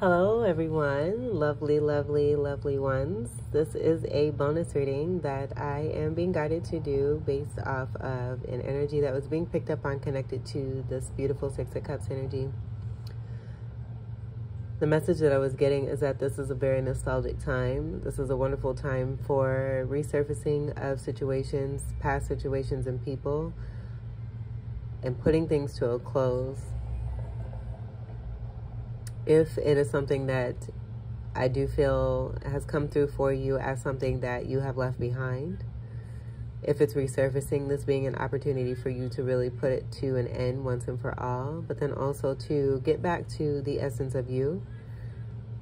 Hello everyone, lovely, lovely, lovely ones. This is a bonus reading that I am being guided to do based off of an energy that was being picked up on connected to this beautiful Six of Cups energy. The message that I was getting is that this is a very nostalgic time. This is a wonderful time for resurfacing of situations, past situations and people, and putting things to a close. If it is something that I do feel has come through for you as something that you have left behind, if it's resurfacing, this being an opportunity for you to really put it to an end once and for all, but then also to get back to the essence of you.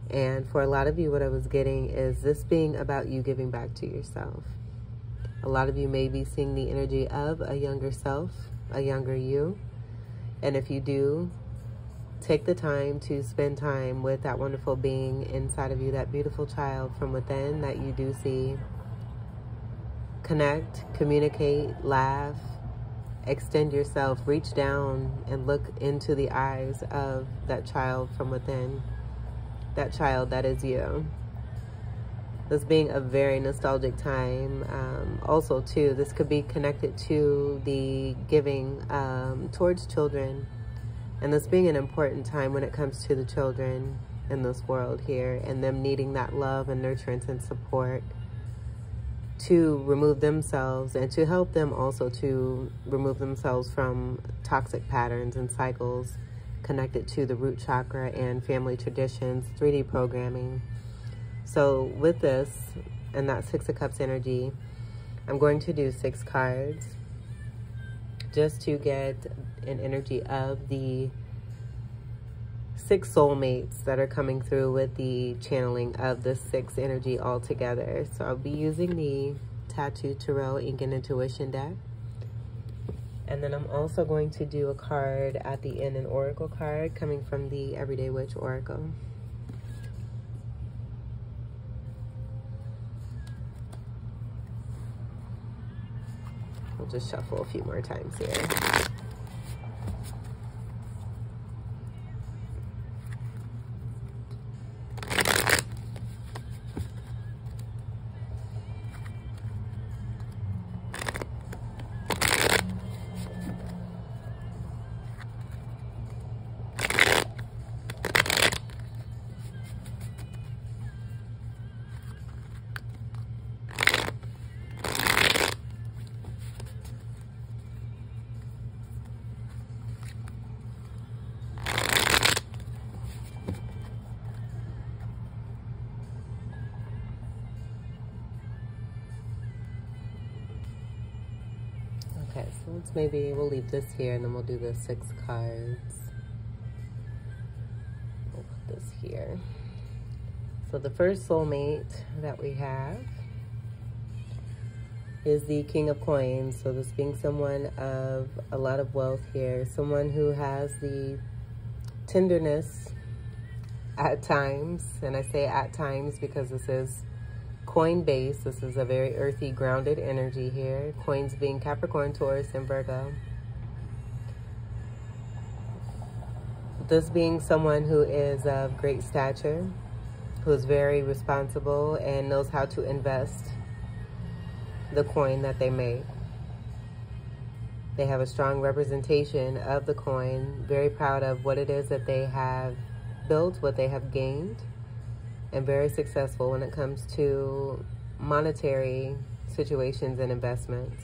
And for a lot of you, what I was getting is this being about you giving back to yourself. A lot of you may be seeing the energy of a younger self, a younger you. And if you do, take the time to spend time with that wonderful being inside of you, that beautiful child from within that you do see. Connect, communicate, laugh, extend yourself, reach down and look into the eyes of that child from within, that child that is you. This being a very nostalgic time. Also, too, this could be connected to the giving towards children. And this being an important time when it comes to the children in this world here and them needing that love and nurturance and support to remove themselves and to help them also to remove themselves from toxic patterns and cycles connected to the root chakra and family traditions, 3D programming. So with this and that Six of Cups energy, I'm going to do 6 cards just to get an energy of the 6 soulmates that are coming through with the channeling of the 6 energy all together. So I'll be using the Tattoo Tarot Ink and Intuition deck. And then I'm also going to do a card at the end, an oracle card coming from the Everyday Witch Oracle. We'll just shuffle a few more times here. Okay, so we'll leave this here and then we'll do the 6 cards. We'll put this here. So the first soulmate that we have is the King of Coins. So this being someone of a lot of wealth here, someone who has the tenderness at times, and I say at times because this is coin base. This is a very earthy, grounded energy here. Coins being Capricorn, Taurus, and Virgo. This being someone who is of great stature, who is very responsible and knows how to invest the coin that they make. They have a strong representation of the coin, very proud of what it is that they have built, what they have gained, and very successful when it comes to monetary situations and investments.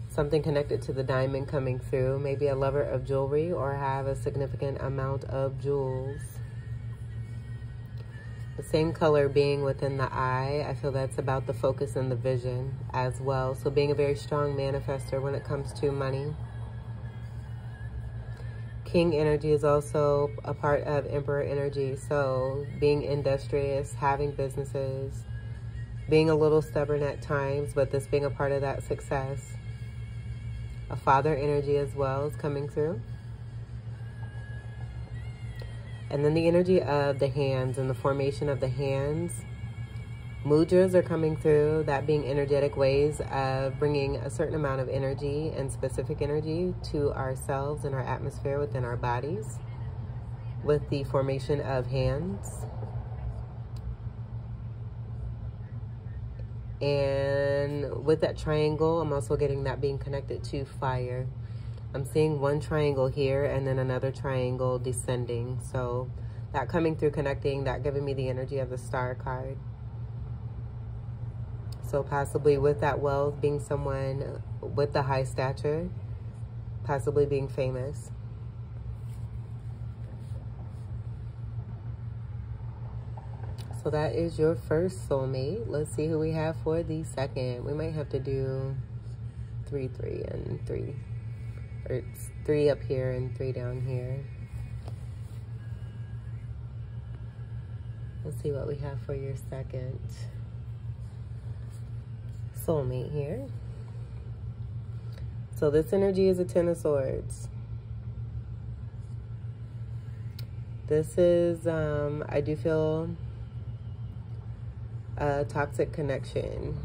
Something connected to the diamond coming through, maybe a lover of jewelry or have a significant amount of jewels. The same color being within the eye, I feel that's about the focus and the vision as well. So being a very strong manifester when it comes to money. King energy is also a part of Emperor energy. So being industrious, having businesses, being a little stubborn at times, but this being a part of that success. A father energy as well is coming through. And then the energy of the hands and the formation of the hands. Mudras are coming through, that being energetic ways of bringing a certain amount of energy and specific energy to ourselves and our atmosphere within our bodies. with the formation of hands. And with that triangle, I'm also getting that being connected to fire. I'm seeing one triangle here and then another triangle descending. So that coming through, connecting, that giving me the energy of the star card. So possibly with that wealth, being someone with the high stature, possibly being famous. So that is your first soulmate. Let's see who we have for the second. We might have to do 3, 3, and 3. Or it's 3 up here and 3 down here. Let's see what we have for your second soulmate here. So this energy is a 10 of Swords. This is, I do feel a toxic connection.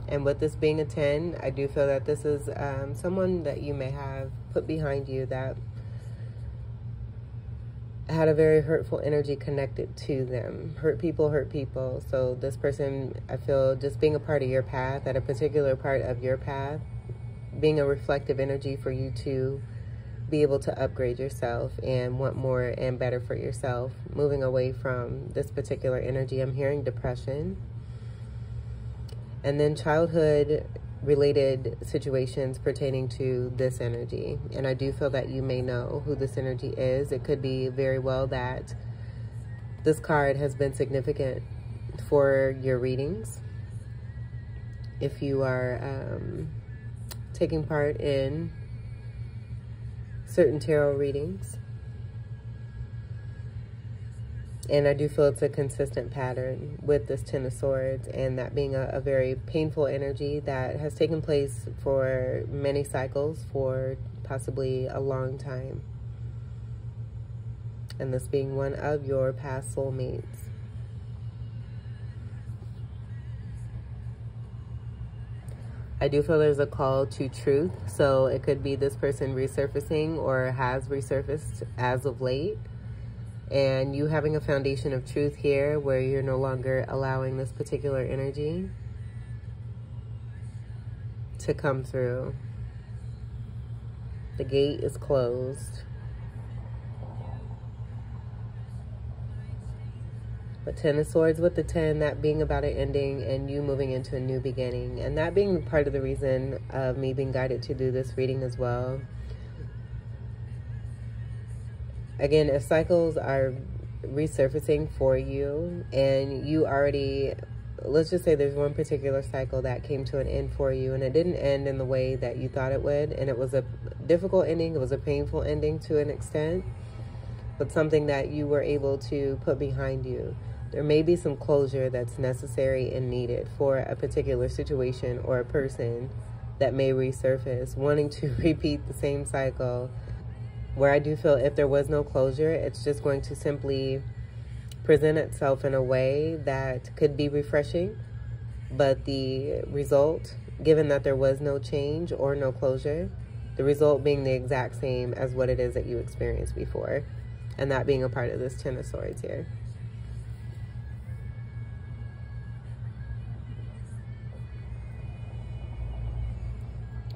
And with this being a 10, I do feel that this is someone that you may have put behind you that had a very hurtful energy connected to them. Hurt people hurt people. So this person, I feel, just being a part of your path, at a particular part of your path, being a reflective energy for you to be able to upgrade yourself and want more and better for yourself. Moving away from this particular energy, I'm hearing depression. And then childhood related situations pertaining to this energy. And I do feel that you may know who this energy is. It could be very well that this card has been significant for your readings. If you are taking part in certain tarot readings. And I do feel it's a consistent pattern with this 10 of Swords, and that being a very painful energy that has taken place for many cycles for possibly a long time. And this being one of your past soulmates. I do feel there's a call to truth. So it could be this person resurfacing or has resurfaced as of late. And you having a foundation of truth here where you're no longer allowing this particular energy to come through. The gate is closed. But 10 of Swords with the 10, that being about an ending and you moving into a new beginning. And that being part of the reason of me being guided to do this reading as well. Again, if cycles are resurfacing for you and you already, let's just say there's one particular cycle that came to an end for you and it didn't end in the way that you thought it would, and it was a difficult ending, it was a painful ending to an extent, but something that you were able to put behind you. There may be some closure that's necessary and needed for a particular situation or a person that may resurface, wanting to repeat the same cycle, where I do feel if there was no closure, it's just going to simply present itself in a way that could be refreshing, but the result, given that there was no change or no closure, the result being the exact same as what it is that you experienced before, and that being a part of this 10 of Swords here.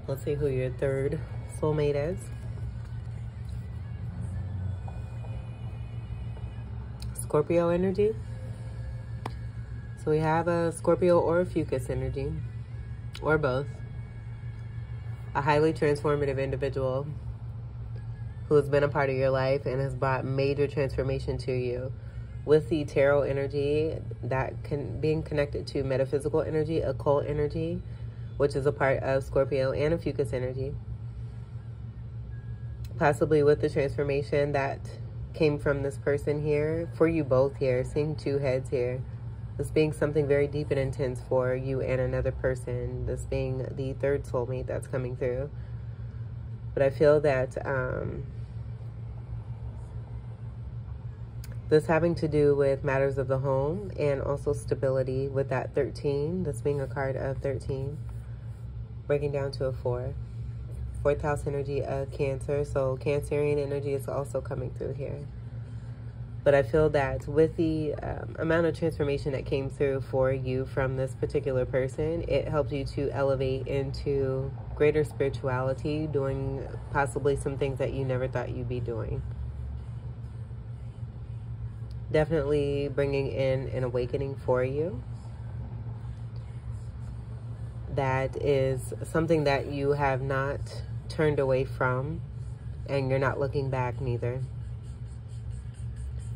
Let's see who your third soulmate is. Scorpio energy. So we have a Scorpio or a Fucus energy, or both. A highly transformative individual who has been a part of your life and has brought major transformation to you. With the tarot energy, that can being connected to metaphysical energy, occult energy, which is a part of Scorpio, and a Fucus energy. Possibly with the transformation that came from this person here, for you both here, seeing two heads here. This being something very deep and intense for you and another person. This being the third soulmate that's coming through. But I feel that this having to do with matters of the home and also stability with that 13. This being a card of 13. Breaking down to a 4. 4th house energy of Cancer. So Cancerian energy is also coming through here. But I feel that with the amount of transformation that came through for you from this particular person, it helped you to elevate into greater spirituality, doing possibly some things that you never thought you'd be doing. Definitely bringing in an awakening for you. That is something that you have not turned away from, and you're not looking back neither.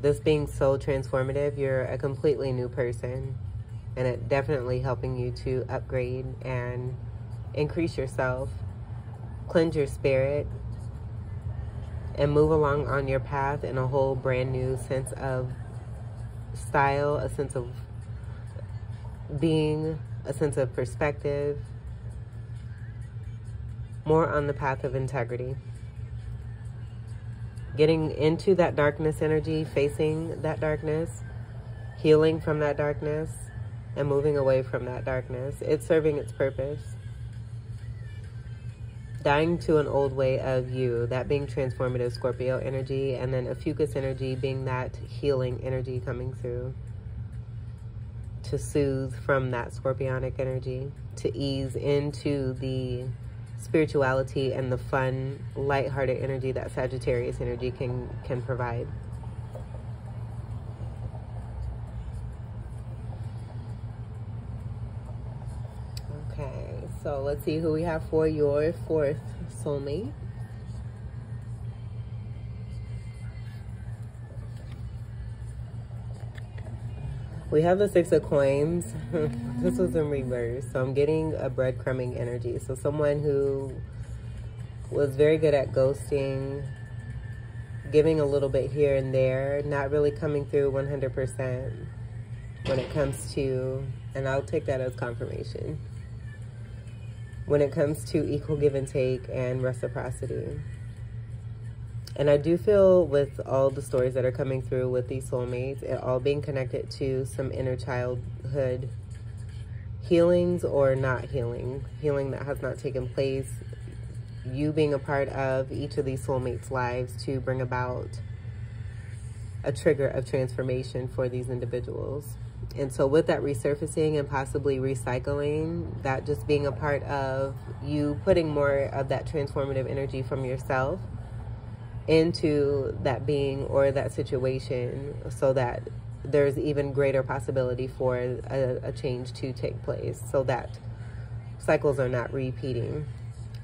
This being so transformative, you're a completely new person, and it definitely helping you to upgrade and increase yourself, cleanse your spirit, and move along on your path in a whole brand new sense of style, a sense of being, a sense of perspective, more on the path of integrity. Getting into that darkness energy, facing that darkness, healing from that darkness, and moving away from that darkness. It's serving its purpose. Dying to an old way of you, that being transformative Scorpio energy, and then a Fucus energy being that healing energy coming through to soothe from that Scorpionic energy, to ease into the spirituality and the fun, lighthearted energy that Sagittarius energy can provide. Okay, so let's see who we have for your fourth soulmate. We have the Six of Coins. This was in reverse. So I'm getting a breadcrumbing energy. So someone who was very good at ghosting, giving a little bit here and there, not really coming through 100% when it comes to, and I'll take that as confirmation, when it comes to equal give and take and reciprocity. And I do feel with all the stories that are coming through with these soulmates, it all being connected to some inner childhood healings or not healing that has not taken place. You being a part of each of these soulmates' lives to bring about a trigger of transformation for these individuals. And so with that resurfacing and possibly recycling, that just being a part of you putting more of that transformative energy from yourself into that being or that situation, so that there's even greater possibility for a change to take place, so that cycles are not repeating.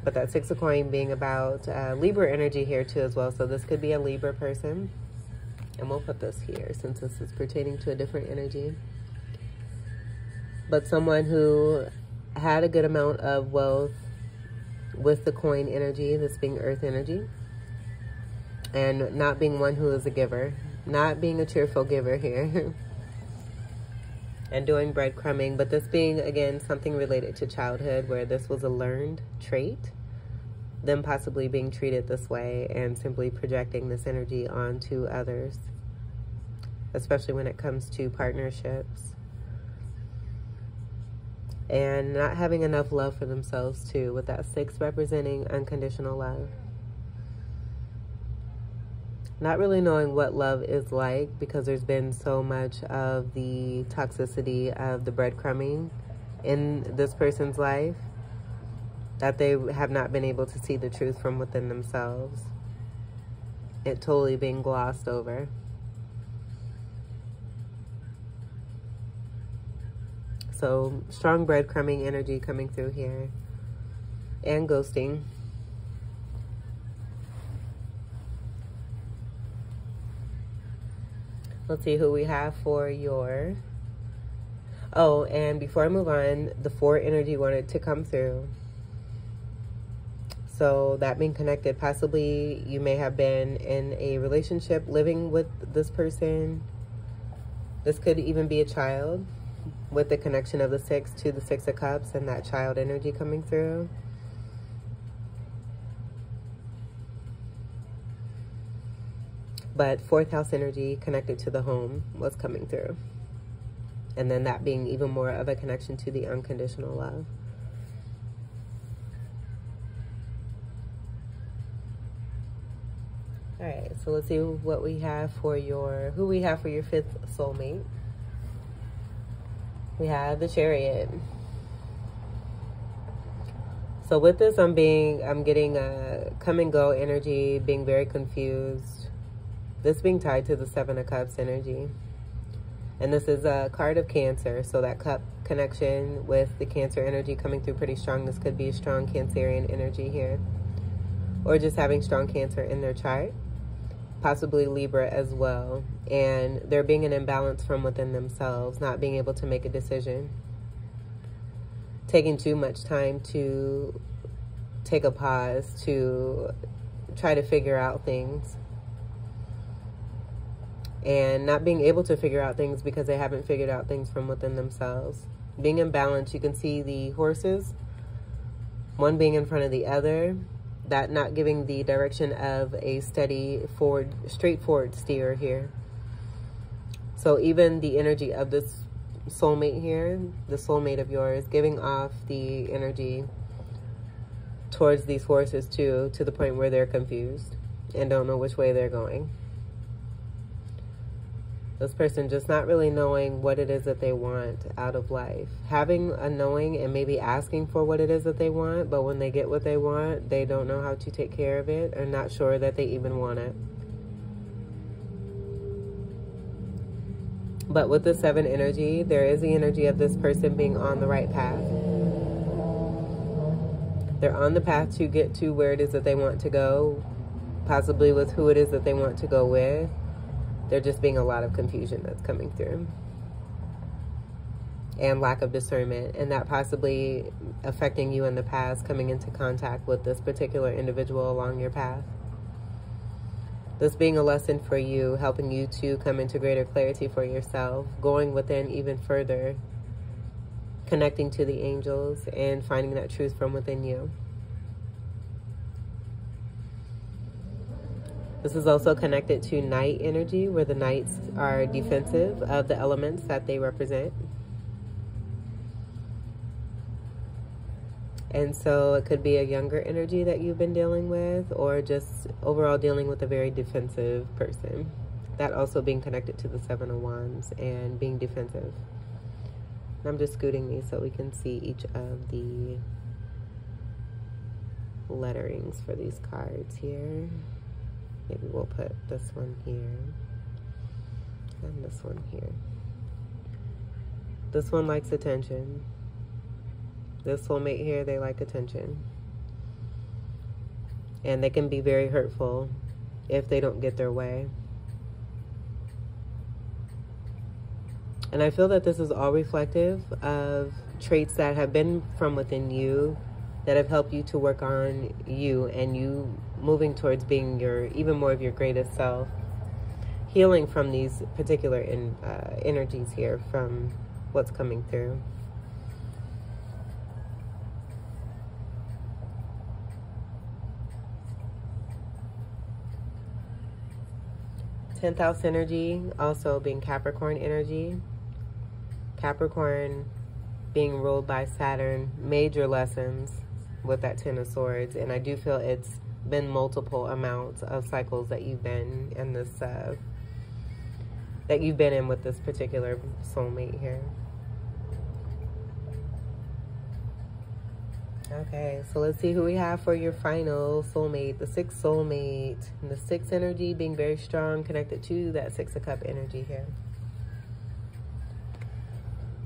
But that Six of Coins being about Libra energy here too as well. So this could be a Libra person. And we'll put this here since this is pertaining to a different energy. But someone who had a good amount of wealth with the coin energy, this being earth energy. And not being one who is a giver, not being a cheerful giver here. And doing breadcrumbing, but this being, again, something related to childhood where this was a learned trait, them possibly being treated this way and simply projecting this energy onto others, especially when it comes to partnerships. And not having enough love for themselves too, with that 6 representing unconditional love. Not really knowing what love is like because there's been so much of the toxicity of the breadcrumbing in this person's life that they have not been able to see the truth from within themselves. It totally being glossed over. So strong breadcrumbing energy coming through here. And ghosting. Let's see who we have for your... Oh, and before I move on, the 4 energy wanted to come through. So that being connected, possibly you may have been in a relationship living with this person. This could even be a child with the connection of the 6 to the 6 of Cups and that child energy coming through. But 4th house energy connected to the home was coming through. And then that being even more of a connection to the unconditional love. All right, so let's see what we have for who we have for your fifth soulmate. We have the Chariot. So with this, I'm getting a come and go energy, being very confused. This being tied to the Seven of Cups energy. And this is a card of Cancer. So that cup connection with the Cancer energy coming through pretty strong. This could be a strong Cancerian energy here. Or just having strong Cancer in their chart. Possibly Libra as well. And there being an imbalance from within themselves, not being able to make a decision. Taking too much time to take a pause to try to figure out things. And not being able to figure out things because they haven't figured out things from within themselves. Being imbalanced, you can see the horses, one being in front of the other. That not giving the direction of a steady, straightforward steer here. So even the energy of this soulmate here, the soulmate of yours, giving off the energy towards these horses too, to the point where they're confused and don't know which way they're going. This person just not really knowing what it is that they want out of life. Having a knowing and maybe asking for what it is that they want, but when they get what they want, they don't know how to take care of it or not sure that they even want it. But with the 7 energy, there is the energy of this person being on the right path. They're on the path to get to where it is that they want to go, possibly with who it is that they want to go with. There just being a lot of confusion that's coming through. And lack of discernment. And that possibly affecting you in the past, coming into contact with this particular individual along your path. This being a lesson for you, helping you to come into greater clarity for yourself, going within even further, connecting to the angels and finding that truth from within you. This is also connected to night energy, where the knights are defensive of the elements that they represent. And so it could be a younger energy that you've been dealing with, or just overall dealing with a very defensive person. That also being connected to the 7 of Wands and being defensive. And I'm just scooting these so we can see each of the letterings for these cards here. Maybe we'll put this one here and this one here. This one likes attention. This soulmate here, they like attention. And they can be very hurtful if they don't get their way. And I feel that this is all reflective of traits that have been from within you, that have helped you to work on you and you moving towards being even more of your greatest self. Healing from these particular energies here, from what's coming through. Tenth house energy, also being Capricorn energy. Capricorn being ruled by Saturn, major lessons with that 10 of Swords. And I do feel it's been multiple amounts of cycles that you've been in this, that you've been in with this particular soulmate here. Okay, so let's see who we have for your final soulmate, the 6th soulmate. And the 6th energy being very strong, connected to that 6 of Cup energy here.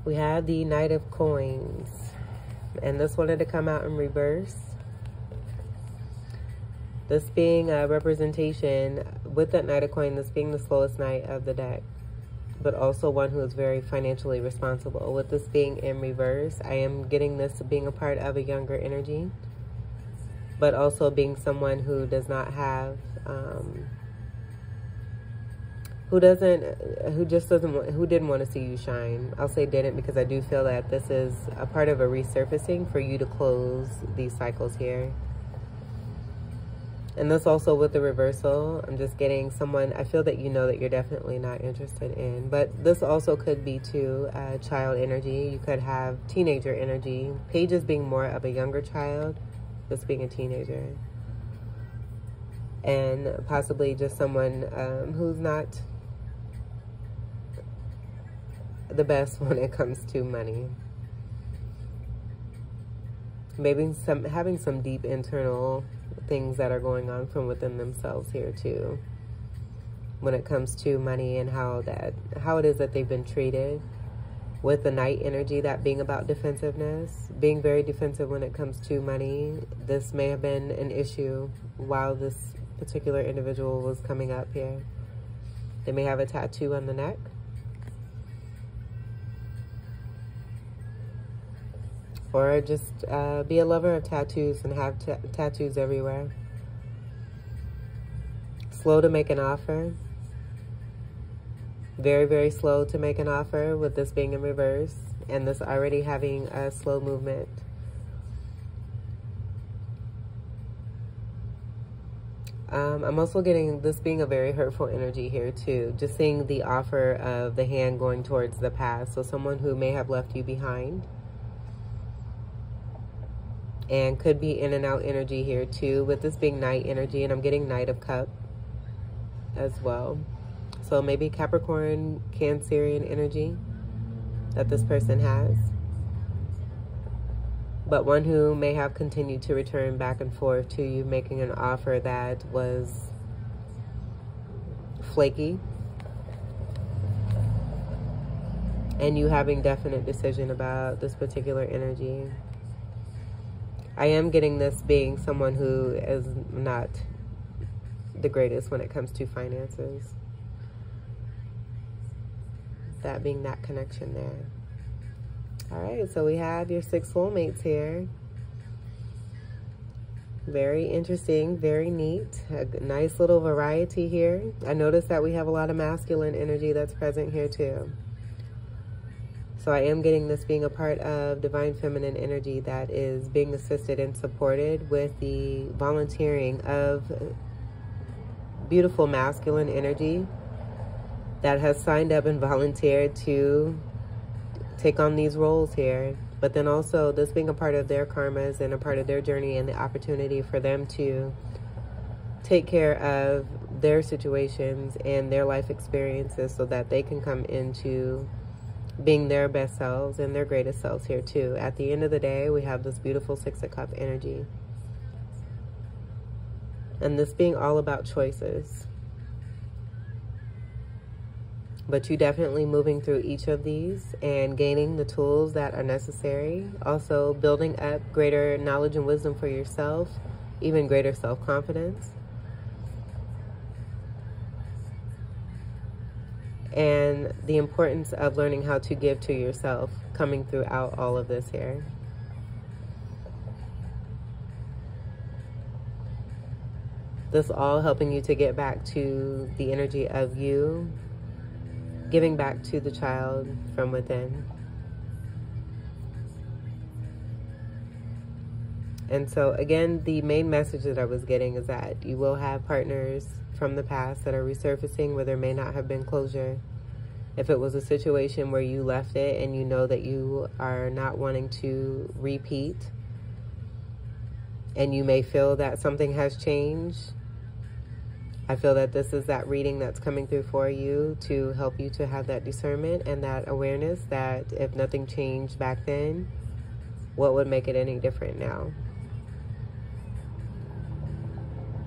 We have the Knight of Coins. And this wanted to come out in reverse. This being a representation with that Knight of Coins, this being the slowest knight of the deck, but also one who is very financially responsible. With this being in reverse, I am getting this being a part of a younger energy, but also being someone who does not have, who didn't want to see you shine. I'll say didn't, because I do feel that this is a part of a resurfacing for you to close these cycles here. And this also with the reversal, I'm just getting someone, I feel that you know that you're definitely not interested in. But this also could be too child energy. You could have teenager energy. Pages being more of a younger child, this being a teenager. and possibly just someone who's not the best when it comes to money. Maybe having some deep internal things that are going on from within themselves here too, when it comes to money and how it is that they've been treated. With the Knight energy, that being about defensiveness, being very defensive when it comes to money. This may have been an issue while this particular individual was coming up here. They may have a tattoo on the neck. Or just be a lover of tattoos and have tattoos everywhere. Slow to make an offer. Very, very slow to make an offer, with this being in reverse and this already having a slow movement. I'm also getting this being a very hurtful energy here too. Just seeing the offer of the hand going towards the past. So someone who may have left you behind. And could be in and out energy here too, with this being Knight energy, and I'm getting Knight of Cups as well. So maybe Capricorn, Cancerian energy that this person has. But one who may have continued to return back and forth to you, making an offer that was flaky. And you having definite decision about this particular energy. I am getting this being someone who is not the greatest when it comes to finances. That being that connection there. All right, so we have your 6 soulmates here. Very interesting, very neat. A nice little variety here. I noticed that we have a lot of masculine energy that's present here too. So I am getting this being a part of divine feminine energy that is being assisted and supported with the volunteering of beautiful masculine energy that has signed up and volunteered to take on these roles here. But then also this being a part of their karmas and a part of their journey, and the opportunity for them to take care of their situations and their life experiences so that they can come into being their best selves and their greatest selves here too. At the end of the day, we have this beautiful 6 of Cups energy. And this being all about choices. But you definitely moving through each of these and gaining the tools that are necessary. Also building up greater knowledge and wisdom for yourself, even greater self-confidence. And the importance of learning how to give to yourself coming throughout all of this here. This all helping you to get back to the energy of you, giving back to the child from within. And so again, the main message that I was getting is that you will have partners from the past that are resurfacing where there may not have been closure. If it was a situation where you left it and you know that you are not wanting to repeat, and you may feel that something has changed, I feel that this is that reading that's coming through for you to help you to have that discernment and that awareness that if nothing changed back then, what would make it any different now?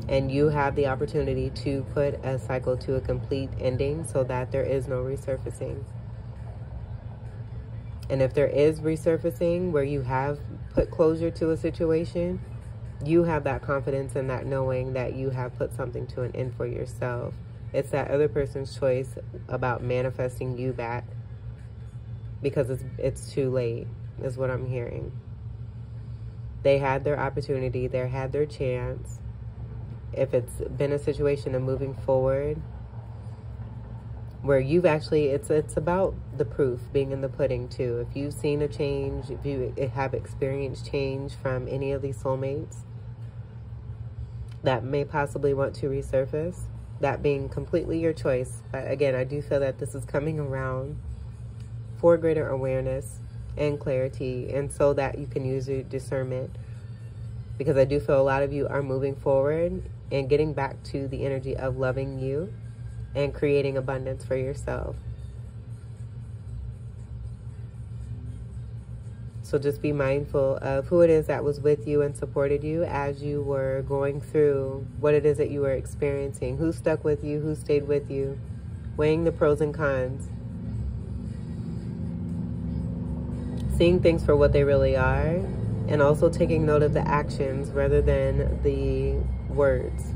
And you have the opportunity to put a cycle to a complete ending so that there is no resurfacing. And if there is resurfacing where you have put closure to a situation, you have that confidence and that knowing that you have put something to an end for yourself. It's that other person's choice about manifesting you back because it's too late, is what I'm hearing. They had their opportunity, they had their chance. If it's been a situation of moving forward where you've actually, it's about the proof being in the pudding too. If you've seen a change, if you have experienced change from any of these soulmates that may possibly want to resurface, that being completely your choice. But again, I do feel that this is coming around for greater awareness and clarity, and so that you can use your discernment, because I do feel a lot of you are moving forward and getting back to the energy of loving you and creating abundance for yourself. So just be mindful of who it is that was with you and supported you as you were going through what it is that you were experiencing. Who stuck with you, who stayed with you, weighing the pros and cons. Seeing things for what they really are, and also taking note of the actions rather than the words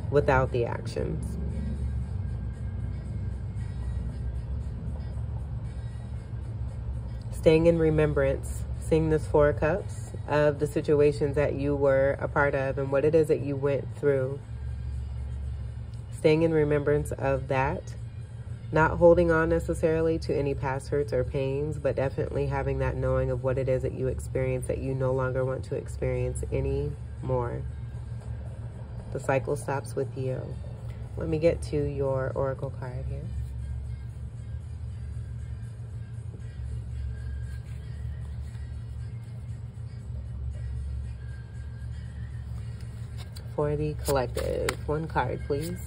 without the actions. Staying in remembrance, seeing this Four of Cups of the situations that you were a part of and what it is that you went through. Staying in remembrance of that. Not holding on necessarily to any past hurts or pains, but definitely having that knowing of what it is that you experience that you no longer want to experience anymore. The cycle stops with you. Let me get to your oracle card here. For the collective, one card, please.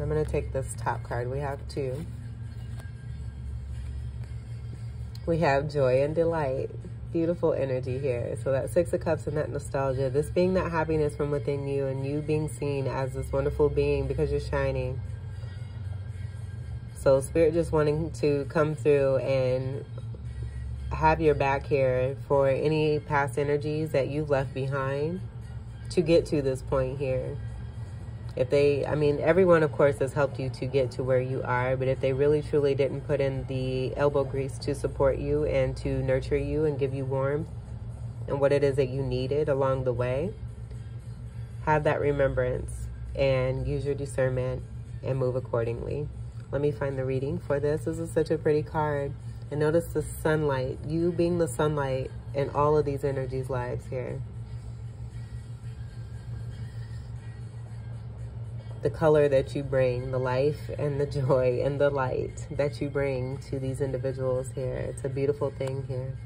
I'm going to take this top card. We have two. We have joy and delight. Beautiful energy here. So that Six of Cups and that nostalgia. This being that happiness from within you and you being seen as this wonderful being because you're shining. So Spirit just wanting to come through and have your back here for any past energies that you've left behind to get to this point here. If they, I mean, everyone, of course, has helped you to get to where you are, but if they really, truly didn't put in the elbow grease to support you and to nurture you and give you warmth and what it is that you needed along the way, have that remembrance and use your discernment and move accordingly. Let me find the reading for this. This is such a pretty card. And notice the sunlight, you being the sunlight in all of these energies' lives here. The color that you bring, the life and the joy and the light that you bring to these individuals here. It's a beautiful thing here.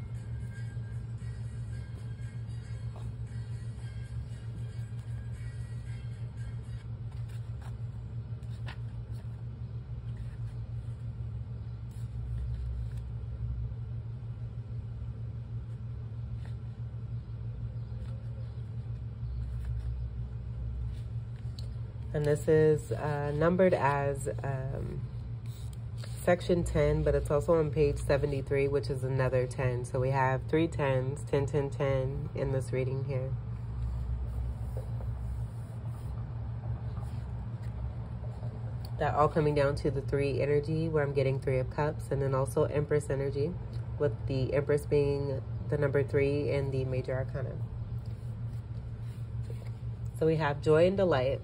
And this is numbered as section 10, but it's also on page 73, which is another 10. So we have 3 10s, 10, 10, 10 in this reading here. That all coming down to the 3 energy, where I'm getting 3 of Cups, and then also Empress energy, with the Empress being the number 3 in the Major Arcana. So we have joy and delight.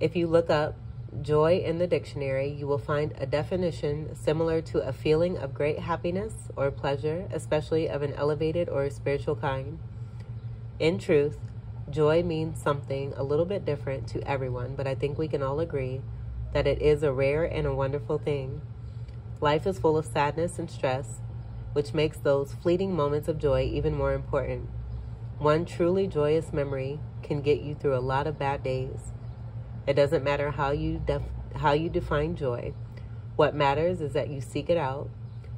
If you look up joy in the dictionary, you will find a definition similar to a feeling of great happiness or pleasure, especially of an elevated or spiritual kind. In truth, joy means something a little bit different to everyone, but I think we can all agree that it is a rare and a wonderful thing. Life is full of sadness and stress, which makes those fleeting moments of joy even more important. One truly joyous memory can get you through a lot of bad days. It doesn't matter how you define joy. What matters is that you seek it out,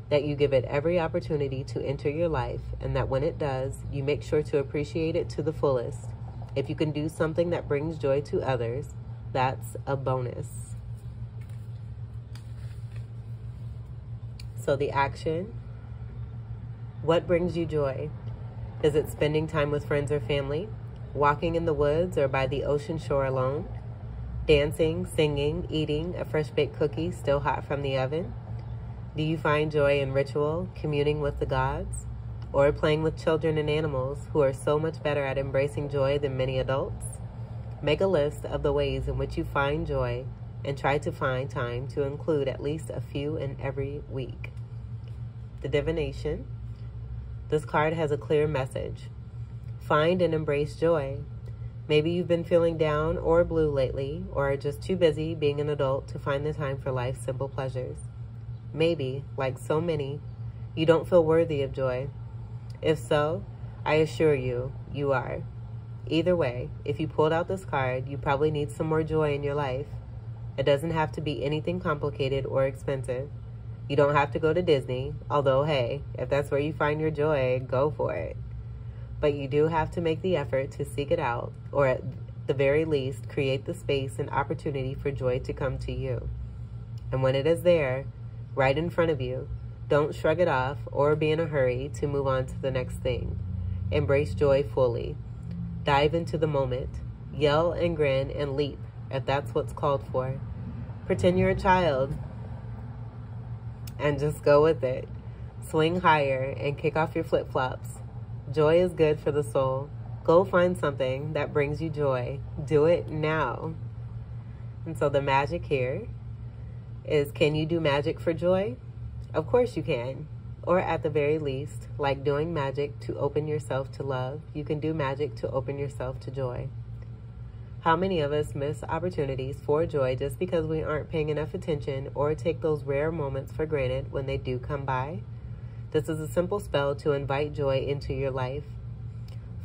that you give it every opportunity to enter your life, and that when it does, you make sure to appreciate it to the fullest. If you can do something that brings joy to others, that's a bonus. So the action. What brings you joy? Is it spending time with friends or family? Walking in the woods or by the ocean shore alone? Dancing, singing, eating a fresh baked cookie still hot from the oven? Do you find joy in ritual, communing with the gods? Or playing with children and animals who are so much better at embracing joy than many adults? Make a list of the ways in which you find joy and try to find time to include at least a few in every week. The divination. This card has a clear message. Find and embrace joy. Maybe you've been feeling down or blue lately, or are just too busy being an adult to find the time for life's simple pleasures. Maybe, like so many, You don't feel worthy of joy. If so, I assure you, you are. Either way, if you pulled out this card, you probably need some more joy in your life. It doesn't have to be anything complicated or expensive. You don't have to go to Disney, although, hey, if that's where you find your joy, go for it. But you do have to make the effort to seek it out, or at the very least, create the space and opportunity for joy to come to you. And when it is there, right in front of you, don't shrug it off or be in a hurry to move on to the next thing. Embrace joy fully. Dive into the moment. Yell and grin and leap if that's what's called for. Pretend you're a child and just go with it. Swing higher and kick off your flip-flops. Joy is good for the soul. Go find something that brings you joy. Do it now. And so the magic here is, can you do magic for joy? Of course you can. Or at the very least, like doing magic to open yourself to love, you can do magic to open yourself to joy. How many of us miss opportunities for joy just because we aren't paying enough attention or take those rare moments for granted when they do come by? This is a simple spell to invite joy into your life.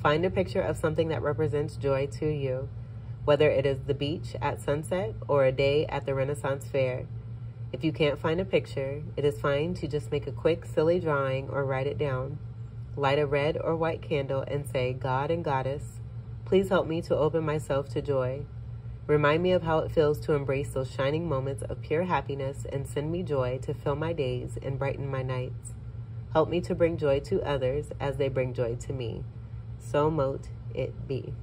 Find a picture of something that represents joy to you, whether it is the beach at sunset or a day at the Renaissance Fair. If you can't find a picture, it is fine to just make a quick, silly drawing or write it down. Light a red or white candle and say, God and Goddess, please help me to open myself to joy. Remind me of how it feels to embrace those shining moments of pure happiness and send me joy to fill my days and brighten my nights. Help me to bring joy to others as they bring joy to me. So mote it be.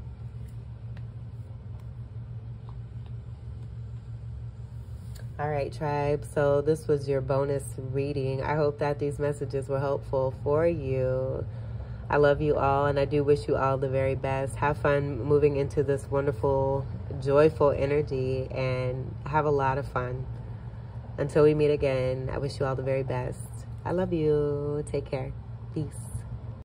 All right, tribe. So this was your bonus reading. I hope that these messages were helpful for you. I love you all, and I do wish you all the very best. Have fun moving into this wonderful, joyful energy, and have a lot of fun. Until we meet again, I wish you all the very best. I love you. Take care. Peace.